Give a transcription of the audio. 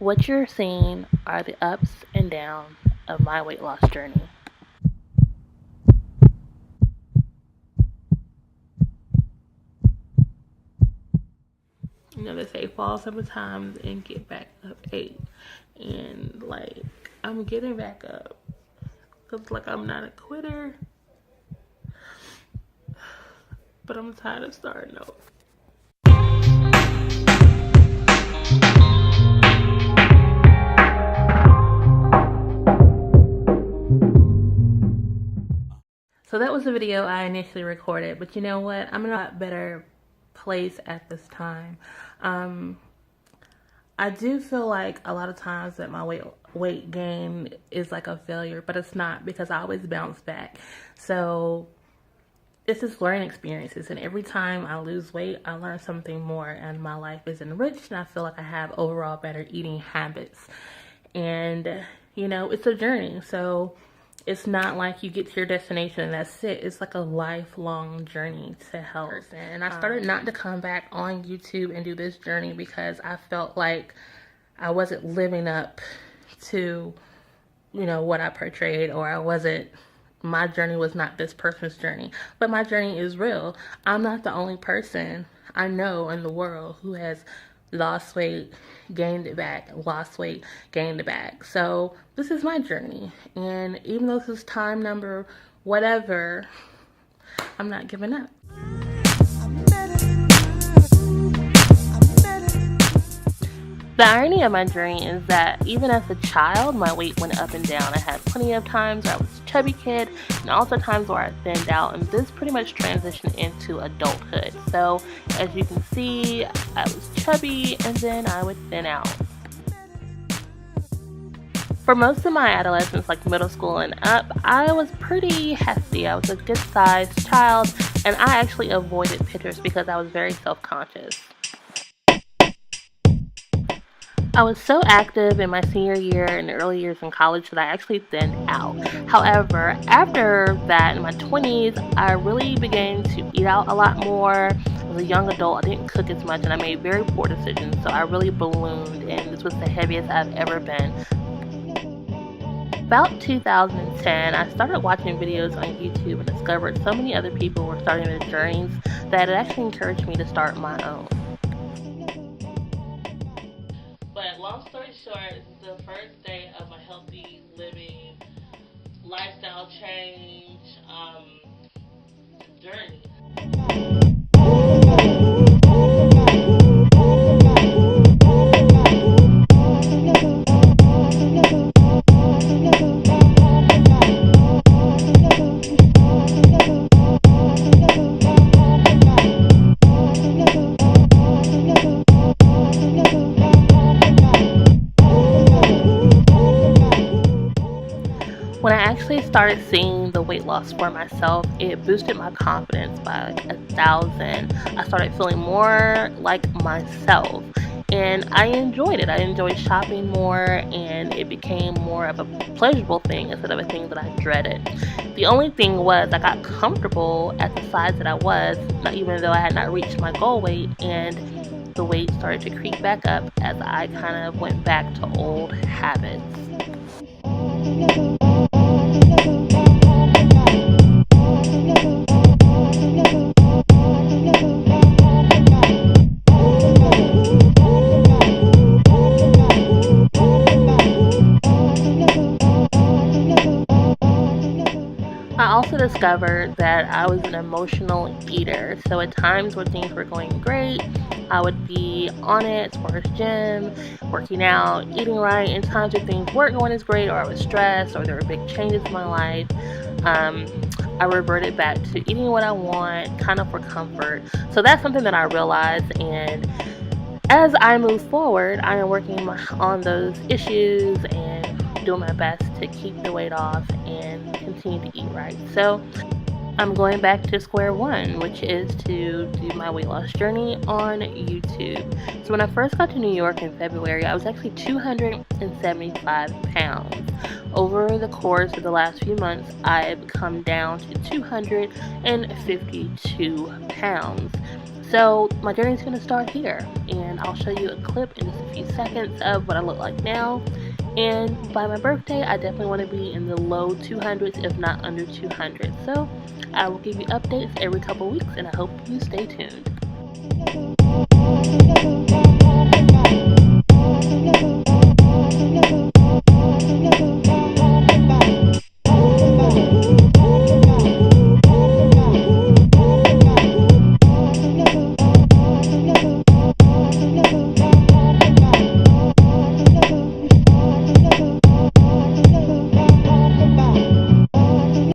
What you're seeing are the ups and downs of my weight loss journey. They say fall 7 times and get back up 8. And, I'm getting back up. Because, I'm not a quitter. But I'm tired of starting over. So that was the video I initially recorded, but you know what? I'm in a lot better place at this time. I do feel like a lot of times that my weight gain is like a failure, but it's not, because I always bounce back. So it's just learning experiences, and every time I lose weight, I learn something more, and my life is enriched, and I feel like I have overall better eating habits. And it's a journey, so it's not like you get to your destination and that's it. It's like a lifelong journey to health. And I started not to come back on YouTube and do this journey because I felt like I wasn't living up to, what I portrayed, or my journey was not this person's journey. But my journey is real. I'm not the only person I know in the world who has lost weight, gained it back, lost weight, gained it back. So this is my journey, and even though this is time number whatever, I'm not giving up. The irony of my journey is that even as a child, my weight went up and down. I had plenty of times where I was a chubby kid, and also times where I thinned out, and this pretty much transitioned into adulthood. So as you can see, I was chubby and then I would thin out. For most of my adolescence, like middle school and up, I was pretty hefty. I was a good sized child, and I actually avoided pictures because I was very self-conscious. I was so active in my senior year and the early years in college that I actually thinned out. However, after that, in my 20s, I really began to eat out a lot more. As a young adult, I didn't cook as much, and I made very poor decisions, so I really ballooned, and this was the heaviest I've ever been. About 2010, I started watching videos on YouTube and discovered so many other people were starting their journeys that it actually encouraged me to start my own. But long story short, this is the first day of a healthy living, lifestyle change journey. When I actually started seeing the weight loss for myself, it boosted my confidence by 1,000. I started feeling more like myself, and I enjoyed it. I enjoyed shopping more, and it became more of a pleasurable thing instead of a thing that I dreaded. The only thing was I got comfortable at the size that I was, not even though I had not reached my goal weight, and the weight started to creep back up as I kind of went back to old habits. I also discovered that I was an emotional eater. So at times when things were going great, I would be on it as far as gym, working out, eating right. And times when things weren't going as great, or I was stressed, or there were big changes in my life, I reverted back to eating what I want, kind of for comfort. So that's something that I realized, and as I move forward, I am working on those issues and doing my best to keep the weight off and continue to eat right. So I'm going back to square one, which is to do my weight loss journey on YouTube. So when I first got to New York in February, I was actually 275 pounds. Over the course of the last few months, I've come down to 252 pounds. So my journey is going to start here, and I'll show you a clip in just a few seconds of what I look like now. And by my birthday, I definitely want to be in the low 200s, if not under 200. So I will give you updates every couple weeks, and I hope you stay tuned.